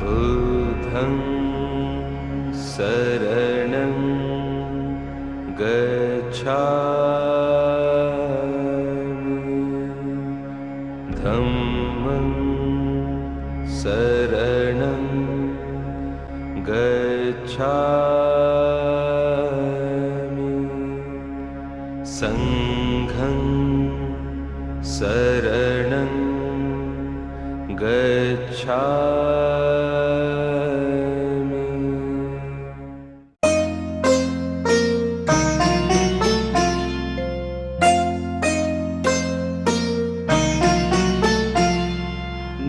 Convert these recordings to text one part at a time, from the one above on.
बुद्धं शरणं गच्छामि धम्मं शरणं गच्छामि संघं शरणं गच्छामि।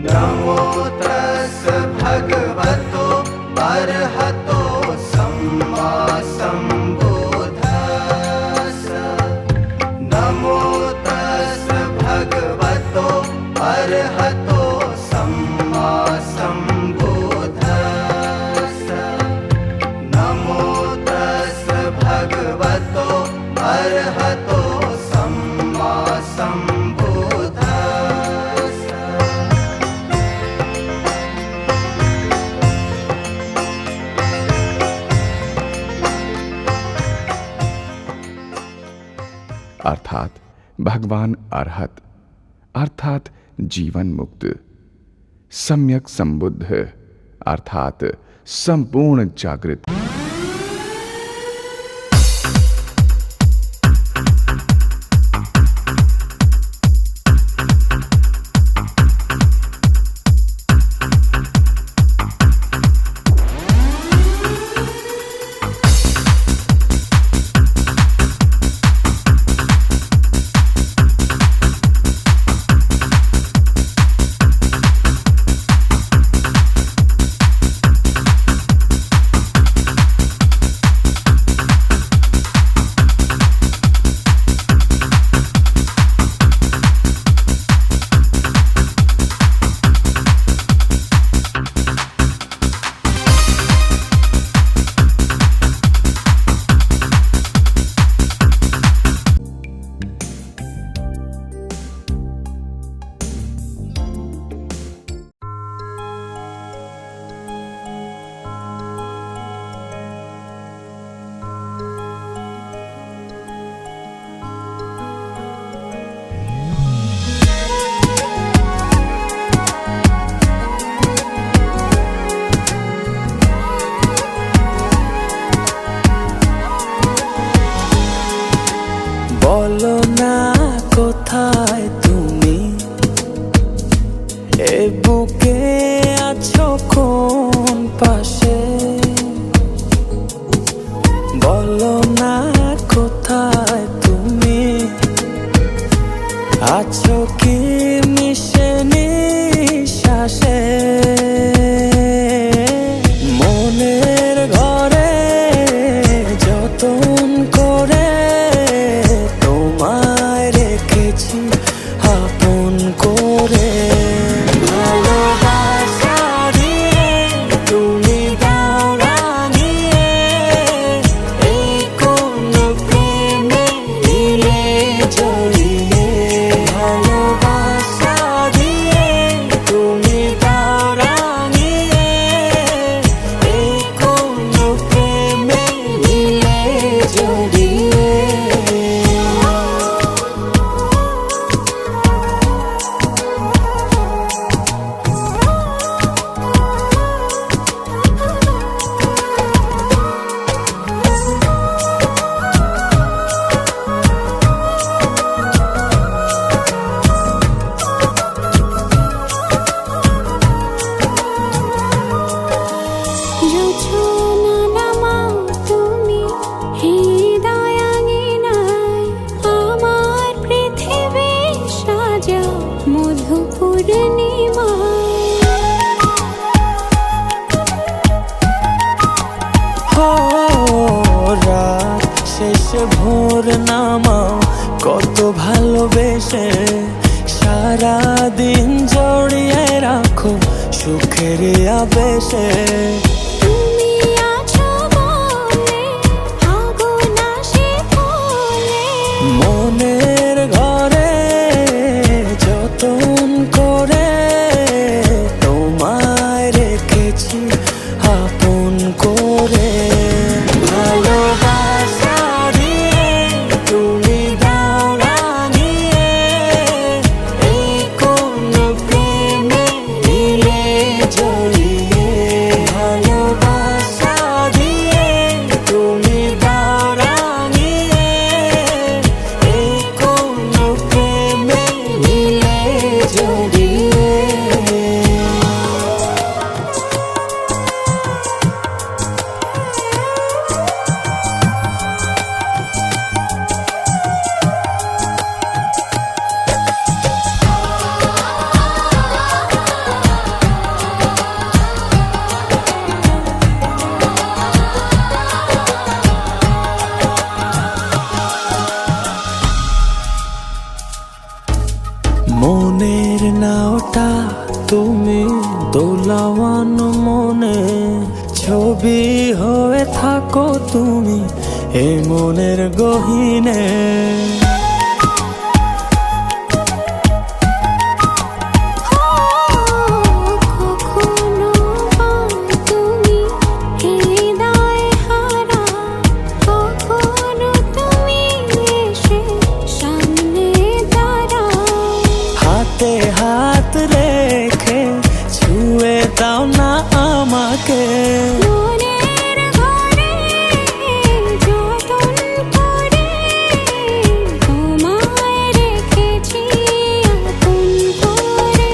नमो तस् भगवतो अरहतो सम्मा सम्बुद्धस्स। नमो तस् भगवतो अरहतो सम्मा सम्बुद्धस्स। नमो तस् भगवतो अरहतो सम्मा सम्बुद्धस्स। अर्थात भगवान अरहत अर्थात जीवन मुक्त, सम्यक संबुद्ध अर्थात संपूर्ण जागृत। বলো না কোথায় তুমি, এ বুকে আছো কোন পাশে। বলো না কোথায় তুমি, আছো কি মিশে নিঃশ্বাসে। মনের ঘরে যতন করে আপন করে। ভালোবাসা দিয়ে তুমি দাও রাঙিয়ে, এই কোন প্রেমে দিলে জড়িয়ে। ভালোবাসা দিয়ে তুমি দাও রাঙিয়ে, এই কোন প্রেমে দিলে জড়িয়ে। রাত শেষে ভোর নামাও কত ভালোবেসে, সারাদিন জড়িয়ে রাখো সুখের আবেশে। মনের ঘরে যতন করে তোমায় রেখেছি থাকো তুমি এ মনের গহীনে। হাতে হাত রেখে ছুঁয়ে দাও না আমাকে, মনের ঘরে যতন করে তোমায় রেখেছি আপন করে।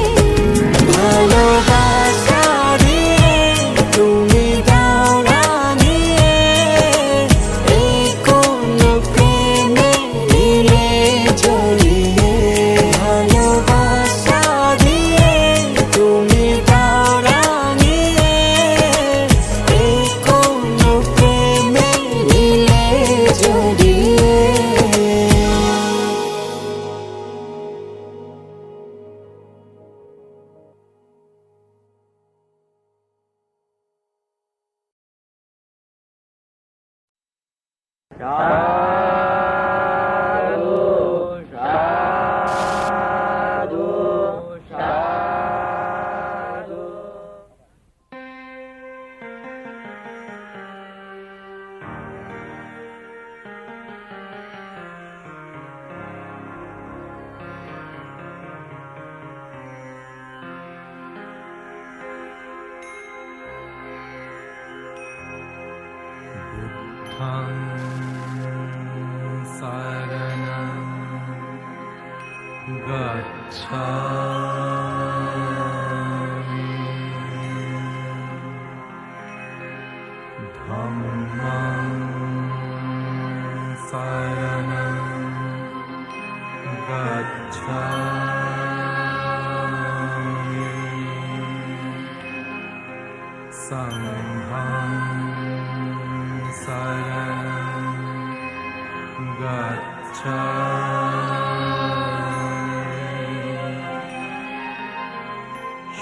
ভালোবাসা দিয়ে তুমি দাও রাঙিয়ে এই কোন প্রেমে নিলে জড়িয়ে। ভালোবাসা দিয়ে তুমি দাও রাঙিয়ে এই কোন প্রেমে নিলে জড়িয়ে।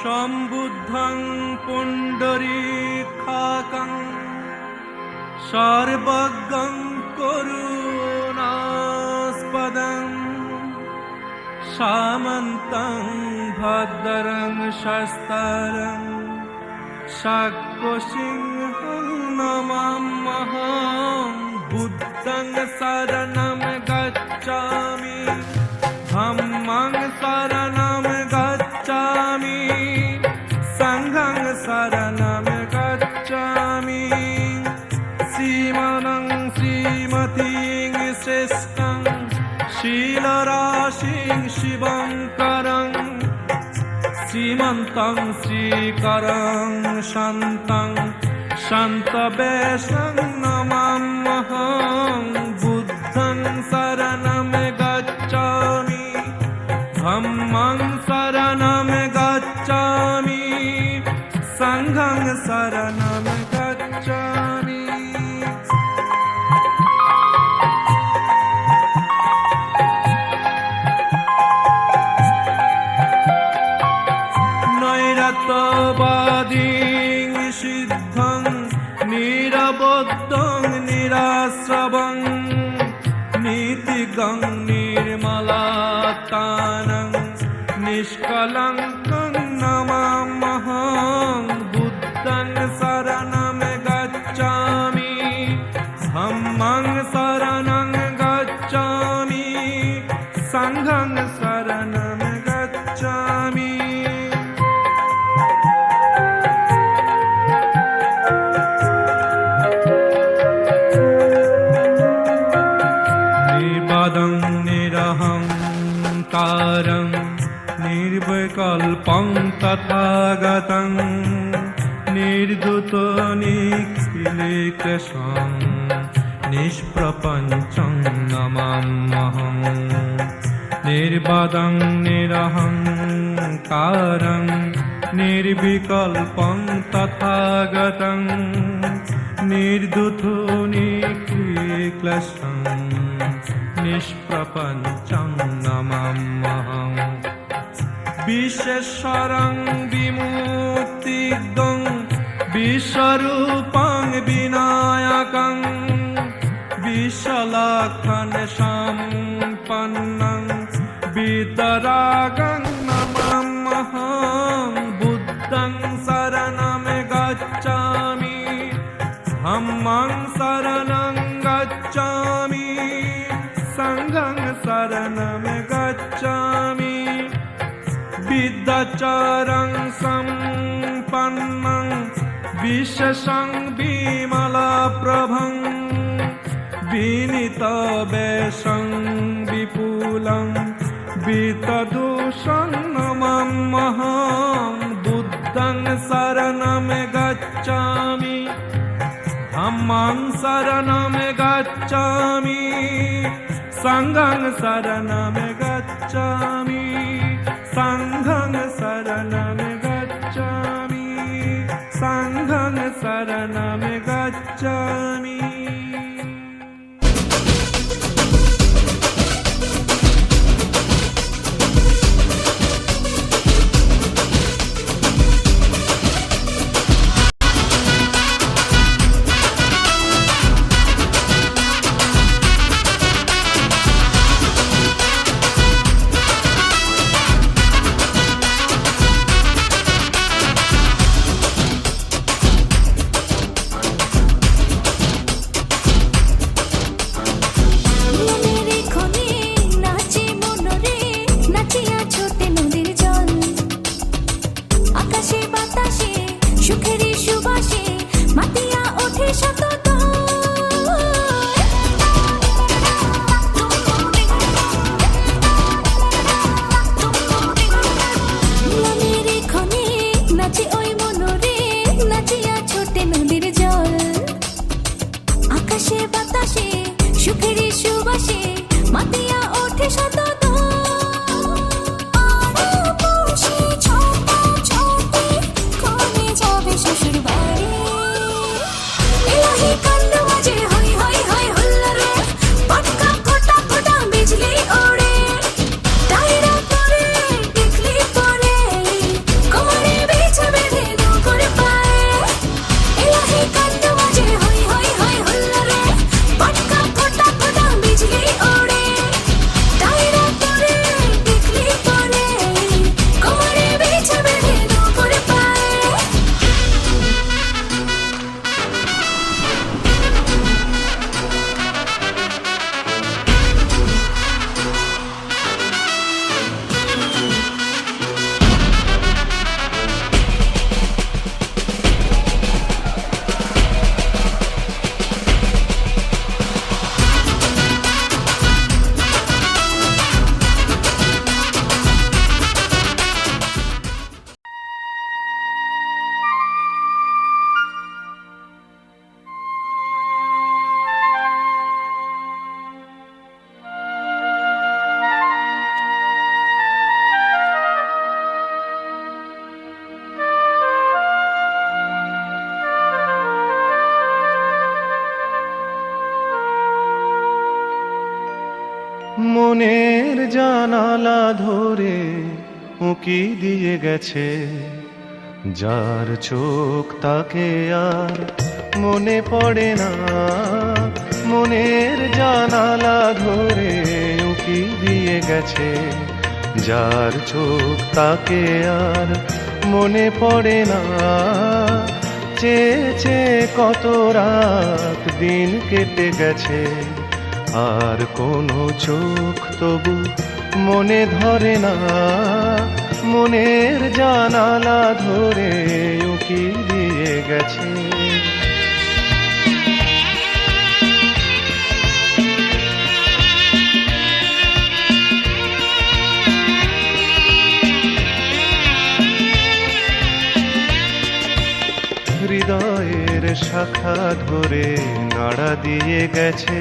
সম্বুদ্ধং পুণ্ডরীকাক্ষং সর্বজ্ঞং করুণাস্পদং শামন্तं ভদ্রং শাস্তারং শাক্যসিংহং নমাম্যহং। বুদ্ধং শরণং গচ্ছামি ধম্মং শরণং গচ্ছামি সংঘং শরণং গচ্ছামি। শ্রীমনং শ্রীমতিং শ্রেষ্ঠং শীলরাশিং শিবঙ্করং শ্রীমন্তং শ্রীকরং শান্তং শান্তবেশং নমাম্যহং। বুদ্ধং শরণং গচ্ছামি ধম্মং শরণং গচ্ছামি সংঘং শরণং গচ্ছামি। নৈরত্যবাদীং সিদ্ধং নিরবদ্ধং নিরাশ্রবং নীতিগং নির্মলাত্মানং নিষ্কলঙ্কং নমাম্যহং। বুদ্ধং শরণং গচ্ছামি ধম্মং শরণং গচ্ছামি সংঘং শরণং গচ্ছামি। নির্বাদং নিরহংকারং নির্বিকল্পং তথাগতং নির্ধুত নিখিলেকশং নিষ্প্রপঞ্চং নমাম্যহং। নির্বাদং নিরহংকারং নির্বিকল্পং তথাগতং নির্ধুত নিখিলেকশং নিষ্প্রপঞ্চং নমাম্যহং। বিশেশ্বরং বিমুক্তিদং বিশ্বরূপং বিনায়কং বিশ্বলক্ষণ সম্পন্নং বিতরাগং নমাম্যহং বুদ্ধং শরণং গচ্ছামি ধম্মং শরণং গচ্ছামি সংঘং শরণং গচ্ছামি বিদ্যাচরং সম্পন্নং বিশ্বসং বিমলপ্রভং বিনীতবেশং বিপুলং বিতদূষং নমাম্যহং বুদ্ধং শরণং গচ্ছামি ধম্মং শরণং গচ্ছামি সংঘং শরণং গচ্ছামি সংঘং শরণং গচ্ছামি সংঘং শরণং গচ্ছামি। মনের জানালা ধরে উঁকি দিয়ে গেছে, যার চোখ তাকে আর মনে পড়ে না। মনের জানালা ধরে উঁকি দিয়ে গেছে, যার চোখ তাকে আর মনে পড়ে না। চেয়ে চেয়ে কত রাত দিন কেটে গেছে, আর কোনো চোখ তবু মনে ধরে না। মনের জানালা ধরে উঁকি দিয়ে গেছে। হৃদয়ের শাখা ধরে নাড়া দিয়ে গেছে,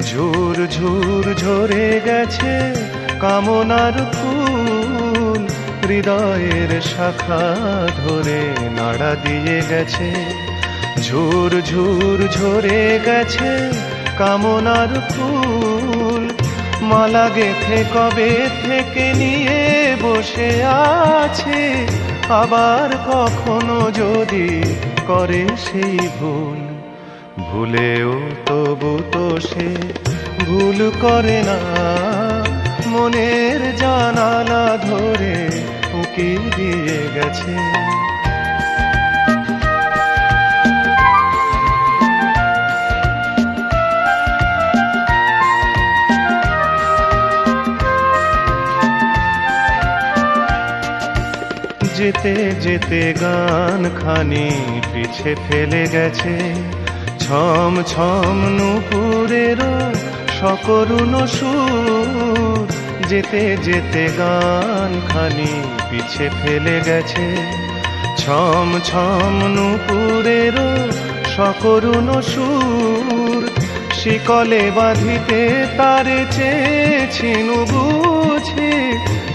ঝুর ঝুর ঝরে গেছে কামনার ফুল। হৃদয়ের শাখা ধরে নাড়া দিয়ে গেছে, ঝুর ঝুর ঝরে গেছে কামনার ফুল। মালা গেথে কবে থেকে নিয়ে বসে আছে, আবার কখনো যদি করে সেই ভুল, ভুলেও তবু তো সে ভুল করে না, মনের জানালা ধরে উকি দিয়ে গেছে। যেতে যেতে গান খানি পিছে ফেলে গেছে, ছম ছম নুপুরেরও সকরুণ সুর। যেতে যেতে গান খানি পিছে ফেলে গেছে, ছম ছম নুপুরেরও সকরুণ সুর। শিকলে বাঁধিতে তারে চেয়েছিনু বুঝি,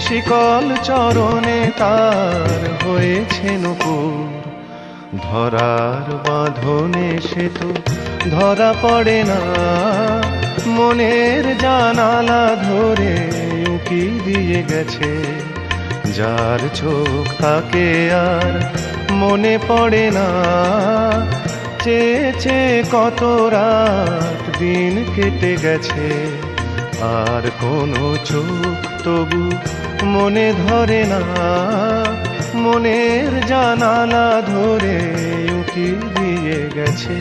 শিকল চরণে তার হয়েছে নুপুর। ধরার বাঁধনে সে তো ধরা পড়ে না, মনের জানালা ধরে উকি দিয়ে গেছে। যার চোখ তাকে আর মনে পড়ে না, চেয়ে চেয়ে কত রাত দিন কেটে গেছে। আর কোনো চোখ তবু মনে ধরে না, মনের জানালা ধরে উকি দিয়ে গেছে।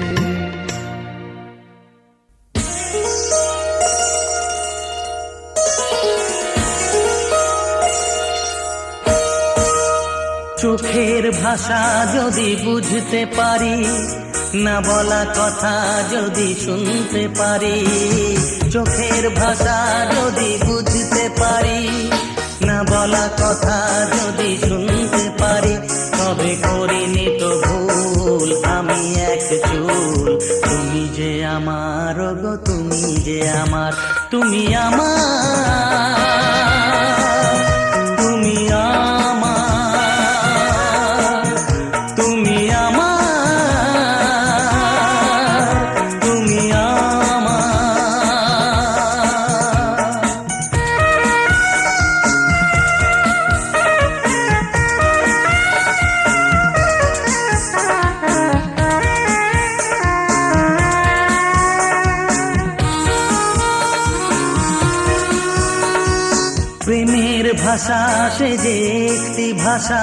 চোখের ভাষা যদি বুঝতে পারি, না বলা কথা যদি শুনতে পারি। চোখের ভাষা যদি বুঝতে পারি, না বলা কথা যদি শুনতে পারি, তবে করিনি তো ভুল আমি এক চুল। তুমি যে আমার গো, তুমি যে আমার, তুমি আমার, তুমি আমার, তুমি আমার, তুমি আমার। প্রেমের ভাষা সে যে একটি ভাষা,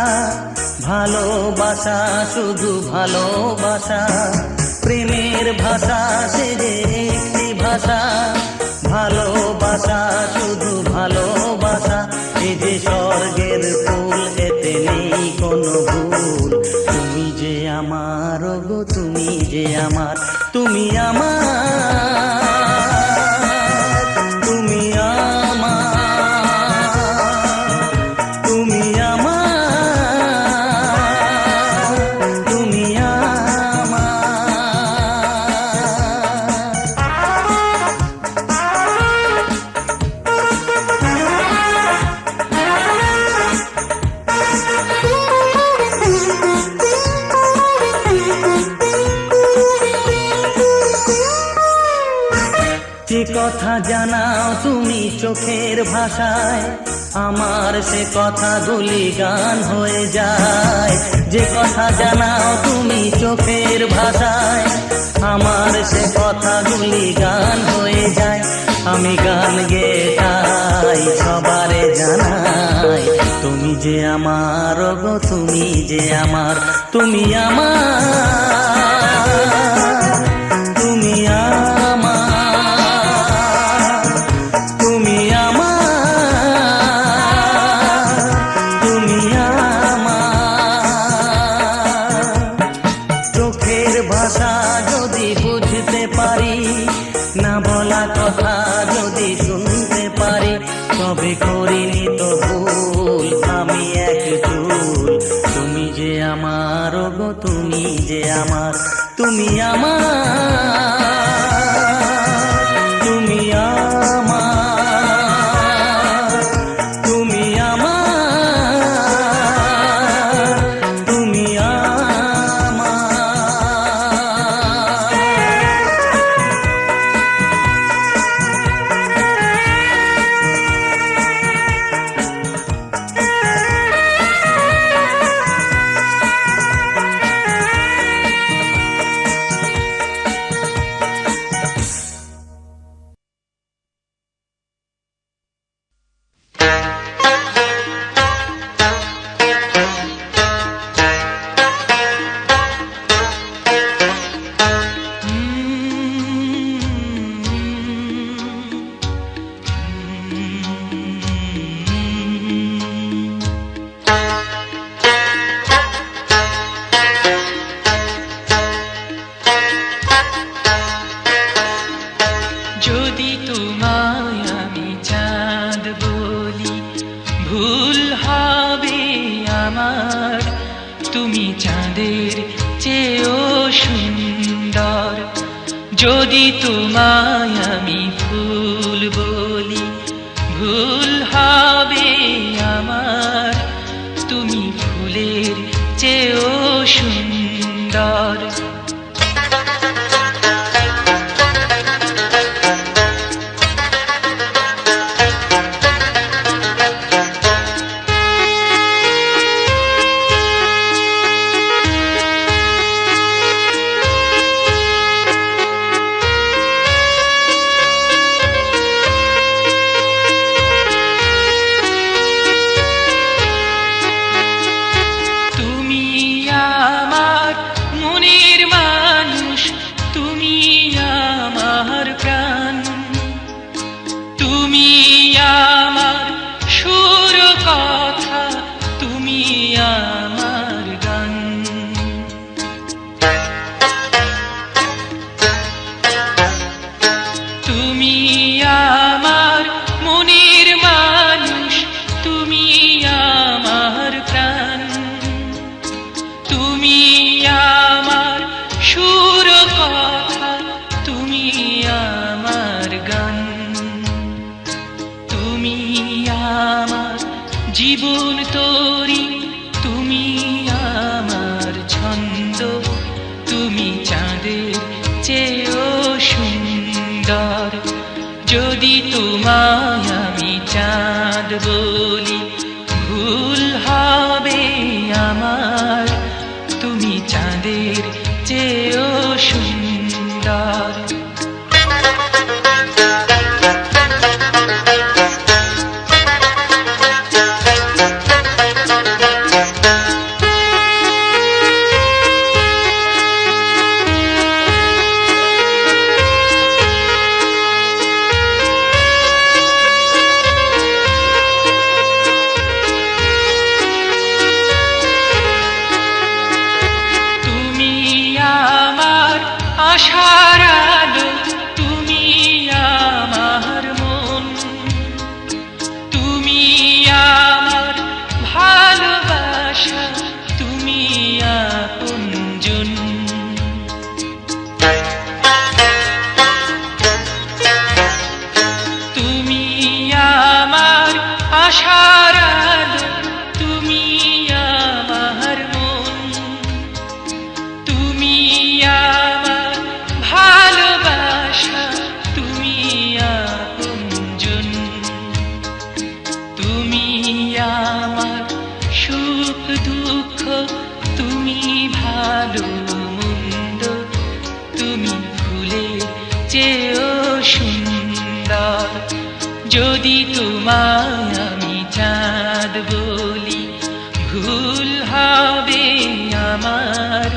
ভালোবাসা শুধু ভালোবাসা। প্রেমের ভাষা সে যে একটি ভাষা, ভালোবাসা শুধু ভালোবাসা। এই যে স্বর্গের ফুল, এতে নেই কোনো ভুল। তুমি যে আমার গো, তুমি যে আমার, তুমি আমার, তুমি আমার, তুমি আমার, তুমি আমার। যে কথা জানাও তুমি চোখের ভাষায়, আমার সে কথাগুলি গান হয়ে যায়। যে কথা জানাও তুমি চোখের ভাষায়, আমার সে কথাগুলি গান হয়ে যায়। আমি গান গেয়ে সবারে জানাই, তুমি যে আমার গো, তুমি যে আমার, তুমি আমার, তুমি আমার, তুমি আমার, তুমি আমার। চোখের ভাষা যদি বুঝতে পারি, না বলা কথা যদি শুনতে পারি, তবে করিনি তো ভুল আমি এক চুল। তুমি যে আমার গো, তুমি যে আমার, তুমি আমার, তুমি আমার, তুমি আমার, তুমি আমার। যদি তোমায় আমি ফুল বলি ভুল হবে আমার, তুমি ফুলের চেয়েও সুন্দর। জীবন তোরি তুমি আমার ছন্দ, তুমি চাঁদের চেয়েও সুন্দর। যদি তোমায় আমি চাঁদ বলি ভুল হবে আমার, তুমি চাঁদের চেয়েও সুন্দর। আশার আলো তুমি আমার মন, তুমি আমার ভালোবাসা, তুমি আপনজন। তুমি আমার আশার আলো তুমি আমার মন, তুমি আমার ভালোবাসা, তুমি আপনজন। তুমি আমার সুখ দুঃখ, তুমি ভালো মন্দ, তুমি ফুলের চেয়েও সুন্দর। যদি তোমায় আমি চাঁদ বলি ভুল হবে আমার,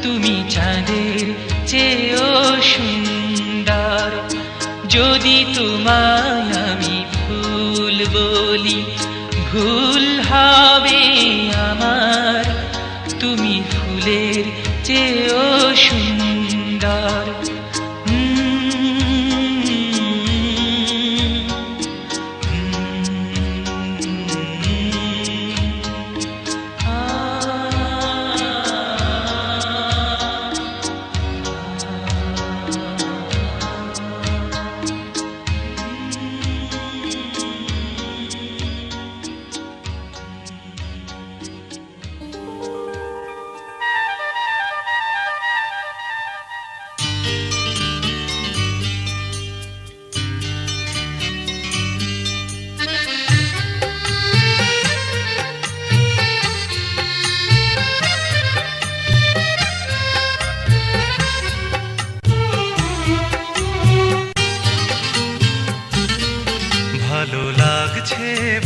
তুমি চাঁদের চেয়েও সুন্দর। যদি তোমায় আমি ফুল বলি ভুল হবে আমার, তুমি ফুলের চেয়েও সুন্দর।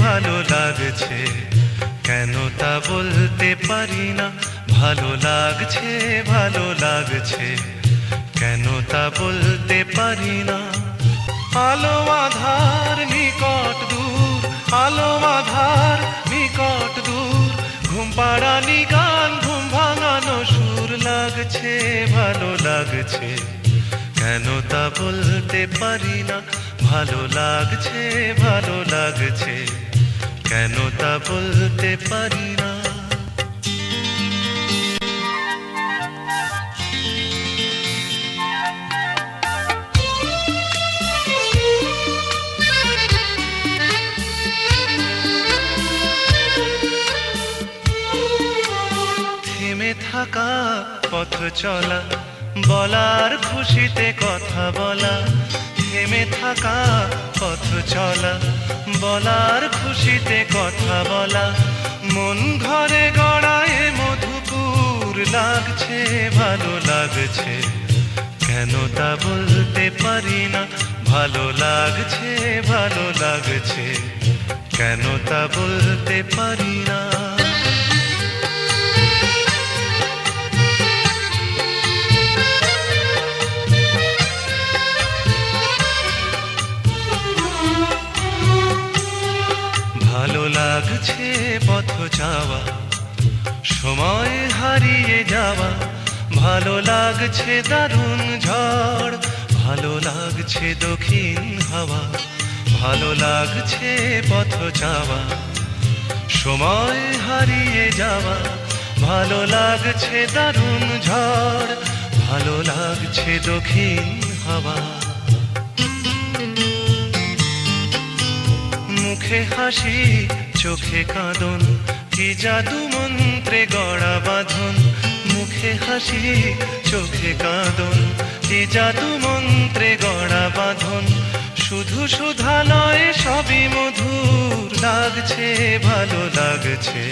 ভালো লাগছে কেন তা বলতে পারি না, ভালো লাগছে কেন তা বলতে পারি না। আলো আধার নিকট দূর, আলো আধার নিকট দূর, ঘুম পাড়ানি গান ঘুম ভাঙানো সুর লাগছে ভালো লাগছে কেন তা বলতে পারি না, ভালো লাগছে কেন তা বলতে পারি না। চলা, বলার খুশিতে কথা বলা, থেমে থাকা পথ চলা, বলার খুশিতে কথা বলা, মন ঘরে গড়ায় মধুপুর লাগছে, ভালো লাগছে, কেন তা বলতে পারি না, ভালো লাগছে, ভালো লাগছে, কেন তা বলতে পারি না। ভালো লাগছে পথ যাওয়া, সময় হারিয়ে যাওয়া, ভালো লাগছে দারুণ ঝড়, ভালো লাগছে দক্ষিণ হাওয়া, ভালো লাগছে পথ যাওয়া, সময় হারিয়ে যাওয়া, ভালো লাগছে দারুণ ঝড়, ভালো লাগছে দক্ষিণ হাওয়া। মুখে হাসি চোখে কাঁদন, কি জাদু মন্ত্রে গড়া বাঁধন, মুখে হাসি চোখে কাঁদন, কি জাদু মন্ত্রে গড়া বাঁধন, শুধু সুধা নয় সবই মধুর লাগছে, ভালো লাগছে,